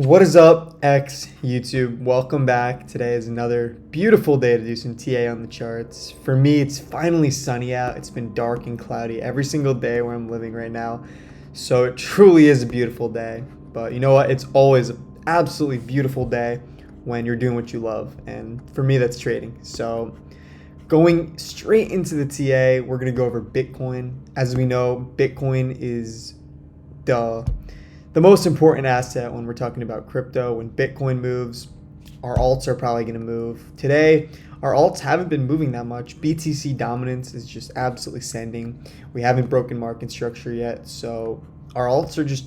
What is up, X YouTube? Welcome back. Today is another beautiful day to do some TA on the charts. For me, it's finally sunny out. It's been dark and cloudy every single day where I'm living right now. So it truly is a beautiful day. But you know what? It's always an absolutely beautiful day when you're doing what you love. And for me, that's trading. So going straight into the TA, we're going to go over Bitcoin. As we know, Bitcoin is the most important asset when we're talking about crypto. When Bitcoin moves, our alts are probably going to move. Today, our alts haven't been moving that much. BTC dominance is just absolutely sending. We haven't broken market structure yet, so our alts are just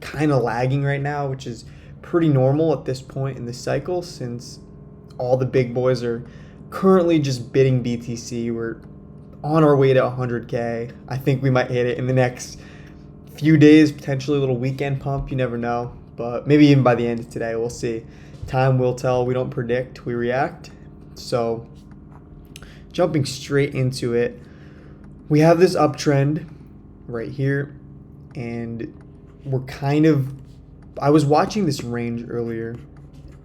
kind of lagging right now, which is pretty normal at this point in the cycle since all the big boys are currently just bidding BTC. We're on our way to 100K. I think we might hit it in the next few days, potentially a little weekend pump. You never know, but maybe even by the end of today, we'll see. Time will tell. We don't predict, we react. So jumping straight into it, we have this uptrend right here, and I was watching this range earlier.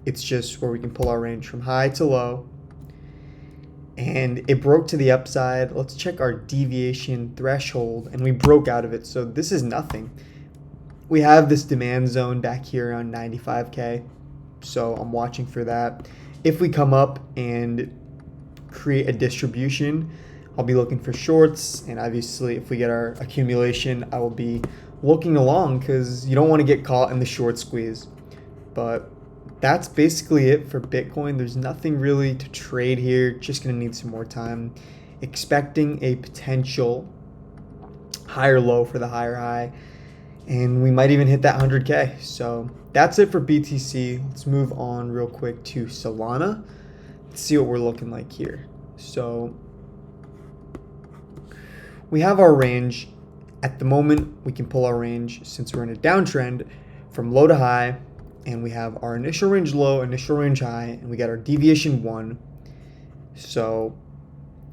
It's just where we can pull our range from high to low, and it broke to the upside. Let's check our deviation threshold, and we broke out of it, so this is nothing. We have this demand zone back here around 95K, so I'm watching for that. If we come up and create a distribution, I'll be looking for shorts, and obviously if we get our accumulation, I will be looking along because you don't want to get caught in the short squeeze. But that's basically it for Bitcoin. There's nothing really to trade here. Just going to need some more time. Expecting a potential higher low for the higher high. And we might even hit that 100K. So that's it for BTC. Let's move on real quick to Solana. Let's see what we're looking like here. So we have our range. At the moment, we can pull our range since we're in a downtrend from low to high. And we have our initial range low, initial range high, and we got our deviation 1. So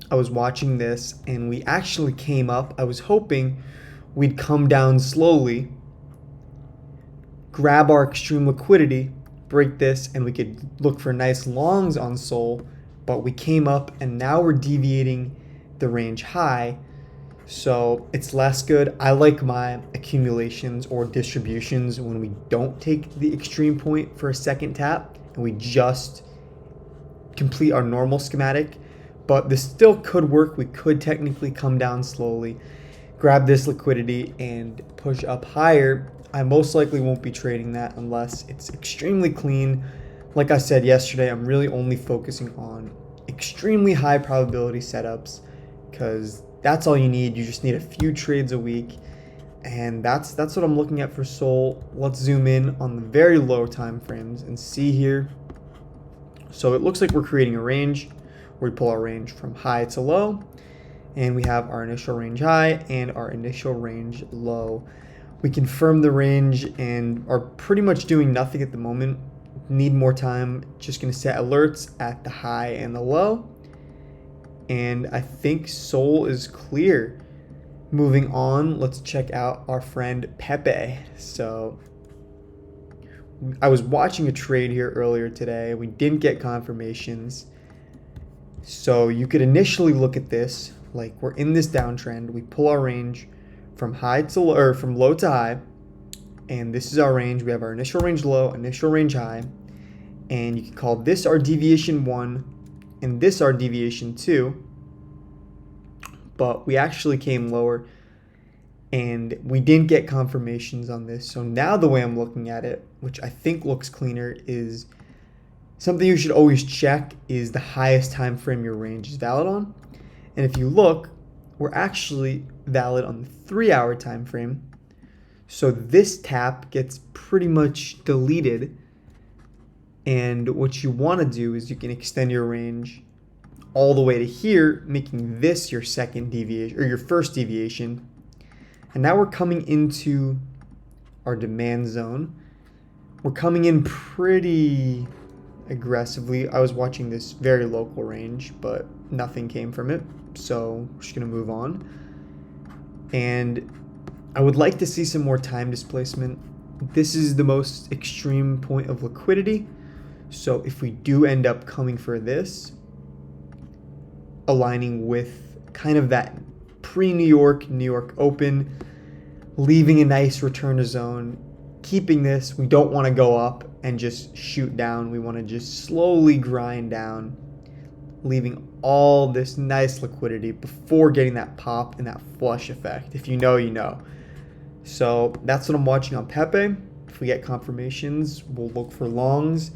I was watching this, and we actually came up. I was hoping we'd come down slowly, grab our extreme liquidity, break this, and we could look for nice longs on SOL. But we came up, and now we're deviating the range high. So it's less good. I like my accumulations or distributions when we don't take the extreme point for a second tap and we just complete our normal schematic. But this still could work. We could technically come down slowly, grab this liquidity, and push up higher. I most likely won't be trading that unless it's extremely clean. Like I said yesterday, I'm really only focusing on extremely high probability setups because that's all you need. You just need a few trades a week, and that's what I'm looking at for SOL. Let's zoom in on the very low time frames and see here. So it looks like we're creating a range where we pull our range from high to low, and we have our initial range high and our initial range low. We confirm the range and are pretty much doing nothing at the moment. Need more time. Just going to set alerts at the high and the low. And I think SOL is clear. Moving on, let's check out our friend Pepe. So I was watching a trade here earlier today. We didn't get confirmations. So you could initially look at this like we're in this downtrend. We pull our range from high to low, or from low to high, and this is our range. We have our initial range low, initial range high, and you can call this our deviation 1 and this our deviation 2, but we actually came lower and we didn't get confirmations on this. So now the way I'm looking at it, which I think looks cleaner, is something you should always check is the highest time frame your range is valid on. And if you look, we're actually valid on the 3-hour time frame. So this tap gets pretty much deleted. And what you want to do is you can extend your range all the way to here, making this your second deviation or your first deviation. And now we're coming into our demand zone. We're coming in pretty aggressively. I was watching this very local range, but nothing came from it. So we're just going to move on. And I would like to see some more time displacement. this is the most extreme point of liquidity. So if we do end up coming for this, aligning with kind of that pre-New York Open, leaving a nice return to zone, keeping this, we don't want to go up and just shoot down. We want to just slowly grind down, leaving all this nice liquidity before getting that pop and that flush effect. If you know, you know. So that's what I'm watching on Pepe. If we get confirmations, we'll look for longs.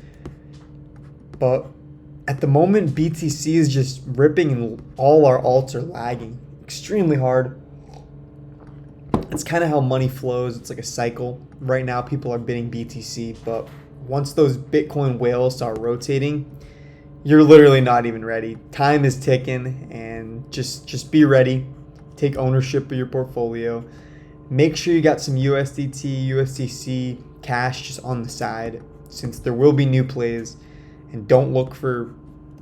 But at the moment, BTC is just ripping and all our alts are lagging extremely hard. It's kind of how money flows. It's like a cycle. Right now, people are bidding BTC, but once those Bitcoin whales start rotating, you're literally not even ready. Time is ticking, and just be ready. Take ownership of your portfolio. Make sure you got some USDT, USDC cash just on the side, since there will be new plays, and don't look for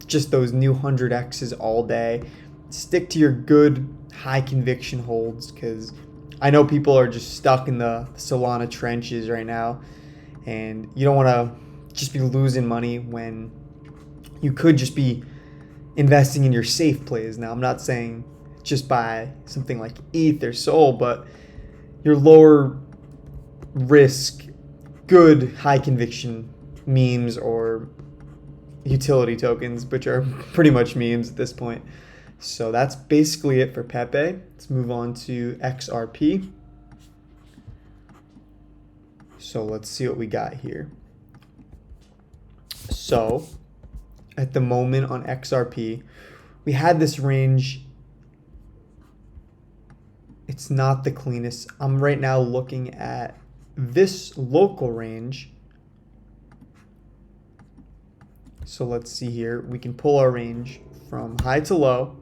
just those new 100x's all day. Stick to your good high conviction holds, because I know people are just stuck in the Solana trenches right now, and you don't want to just be losing money when you could just be investing in your safe plays. Now, I'm not saying just buy something like ETH or SOL, but your lower risk, good high conviction memes or utility tokens, which are pretty much memes at this point. So that's basically it for Pepe. Let's move on to XRP. So let's see what we got here. So at the moment on XRP, we had this range. It's not the cleanest. I'm right now looking at this local range. So let's see here. We can pull our range from high to low.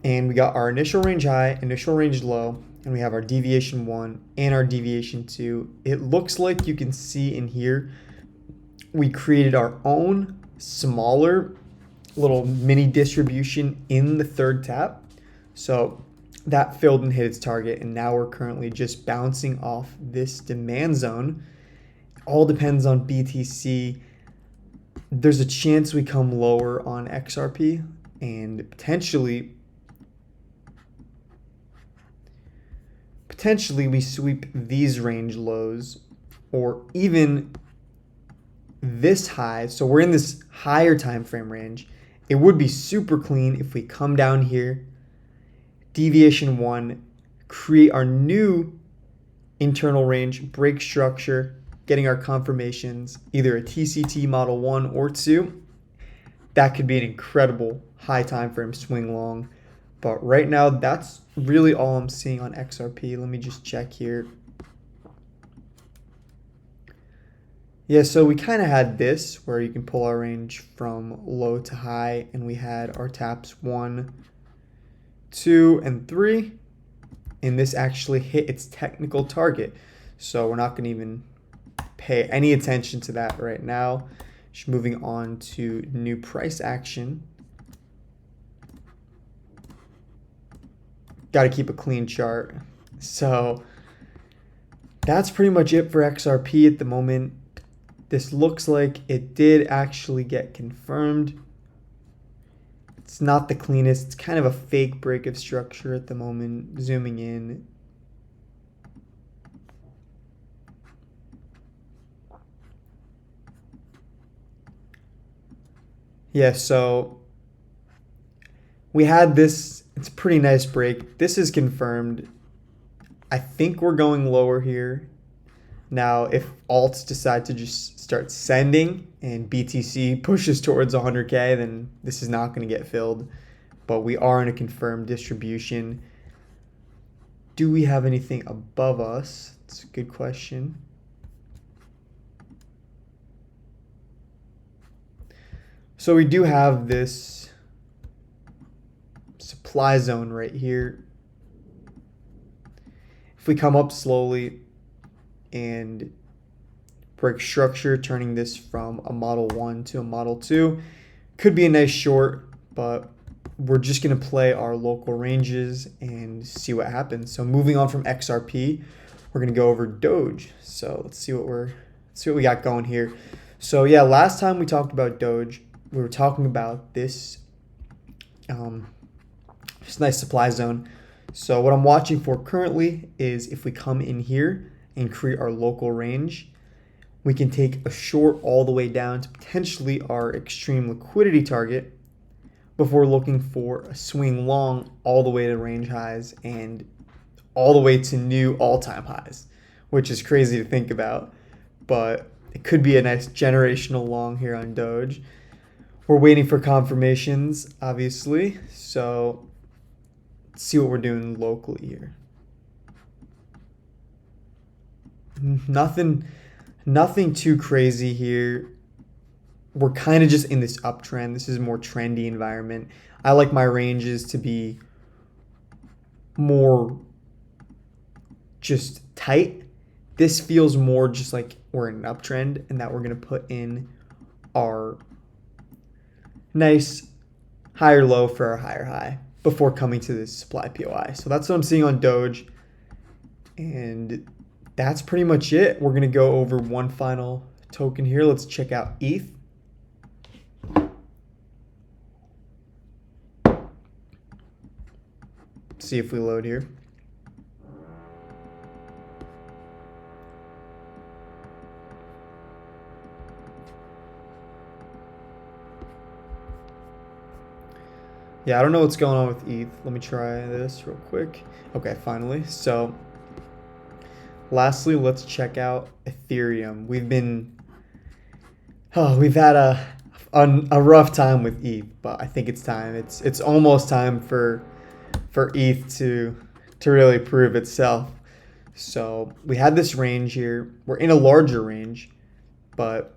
And we got our initial range high, initial range low, and we have our deviation 1 and our deviation 2. It looks like you can see in here, we created our own smaller little mini distribution in the third tap. So that filled and hit its target, and now we're currently just bouncing off this demand zone. All depends on BTC. There's a chance we come lower on XRP, and potentially we sweep these range lows, or even this high. So we're in this higher time frame range. It would be super clean if we come down here, deviation 1, create our new internal range, break structure, getting our confirmations, either a TCT model 1 or 2. That could be an incredible high time frame swing long. But right now, that's really all I'm seeing on XRP. Let me just check here. Yeah, so we kind of had this where you can pull our range from low to high, and we had our taps 1, 2, and 3. And this actually hit its technical target. So we're not going to even pay any attention to that right now. Just moving on to new price action. Got to keep a clean chart. So that's pretty much it for XRP at the moment. This looks like it did actually get confirmed. It's not the cleanest. It's kind of a fake break of structure at the moment. Zooming in. Yeah, so we had this. It's a pretty nice break. This is confirmed. I think we're going lower here. Now, if alts decide to just start sending and BTC pushes towards 100K, then this is not going to get filled. But we are in a confirmed distribution. Do we have anything above us? It's a good question. So we do have this supply zone right here. If we come up slowly and break structure, turning this from a model 1 to a model 2, could be a nice short, but we're just going to play our local ranges and see what happens. So moving on from XRP, we're gonna go over Doge. So let's see what we got going here. So yeah, last time we talked about Doge, we were talking about this just nice supply zone. So what I'm watching for currently is if we come in here and create our local range, we can take a short all the way down to potentially our extreme liquidity target before looking for a swing long all the way to range highs and all the way to new all-time highs, which is crazy to think about, but it could be a nice generational long here on Doge. We're waiting for confirmations, obviously, so let's see what we're doing locally here. Nothing too crazy here. We're kind of just in this uptrend. This is a more trendy environment. I like my ranges to be more just tight. This feels more just like we're in an uptrend and that we're going to put in our nice higher low for our higher high before coming to this supply POI. So that's what I'm seeing on Doge. And that's pretty much it. We're going to go over one final token here. Let's check out ETH. See if we load here. Yeah, I don't know what's going on with ETH. Let me try this real quick. Okay, finally. So lastly, let's check out Ethereum. We've had a rough time with ETH, but I think it's time. It's almost time for ETH to really prove itself. So we had this range here. We're in a larger range, but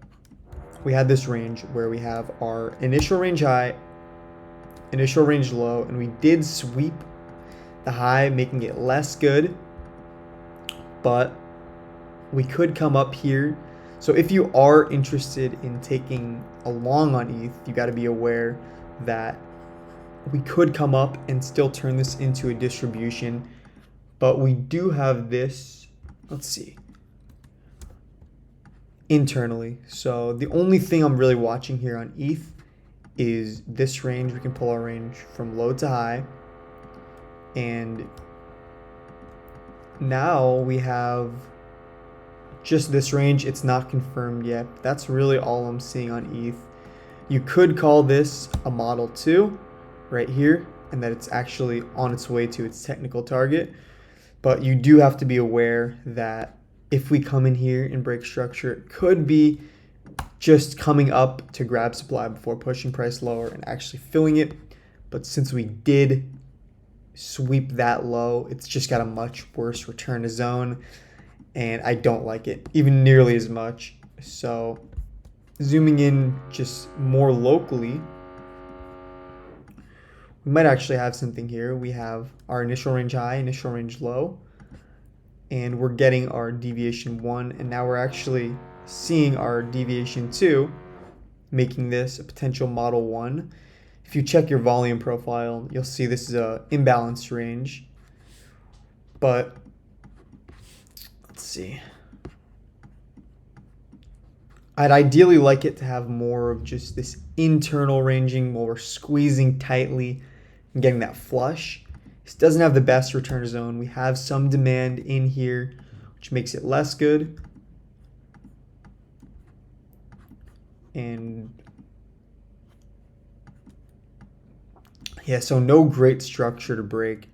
we had this range where we have our initial range high, initial range low, and we did sweep the high, making it less good, but we could come up here. So if you are interested in taking a long on ETH, you got to be aware that we could come up and still turn this into a distribution, but we do have this, let's see, internally. So the only thing I'm really watching here on ETH is this range. We can pull our range from low to high, and now we have just this range. It's not confirmed yet. That's really all I'm seeing on ETH. You could call this a model 2 right here, and that it's actually on its way to its technical target. But you do have to be aware that if we come in here and break structure, it could be just coming up to grab supply before pushing price lower and actually filling it. But since we did sweep that low, it's just got a much worse return to zone, and I don't like it even nearly as much. So zooming in just more locally, we might actually have something here. We have our initial range high, initial range low, and we're getting our deviation 1, and now we're actually seeing our deviation 2, making this a potential model 1. If you check your volume profile, you'll see this is a imbalanced range. But let's see. I'd ideally like it to have more of just this internal ranging while we're squeezing tightly and getting that flush. This doesn't have the best return to zone. We have some demand in here, which makes it less good. And yeah, so no great structure to break.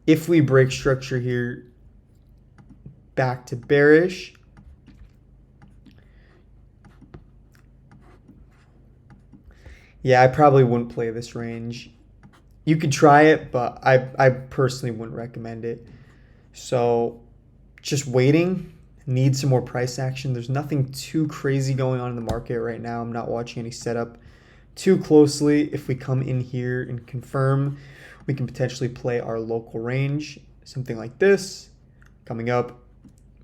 If we break structure here back to bearish, yeah, I probably wouldn't play this range. You could try it, but I personally wouldn't recommend it. So just waiting. Need some more price action. There's nothing too crazy going on in the market right now. I'm not watching any setup too closely. If we come in here and confirm, we can potentially play our local range, something like this, coming up,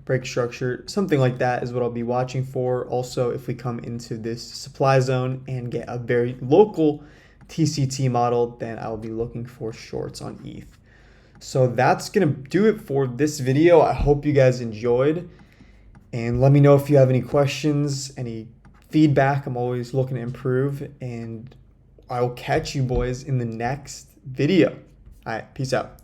break structure, something like that is what I'll be watching for. Also, if we come into this supply zone and get a very local TCT model, then I'll be looking for shorts on ETH. So that's gonna do it for this video. I hope you guys enjoyed, and let me know if you have any questions, any feedback. I'm always looking to improve, and I'll catch you boys in the next video. All right, peace out.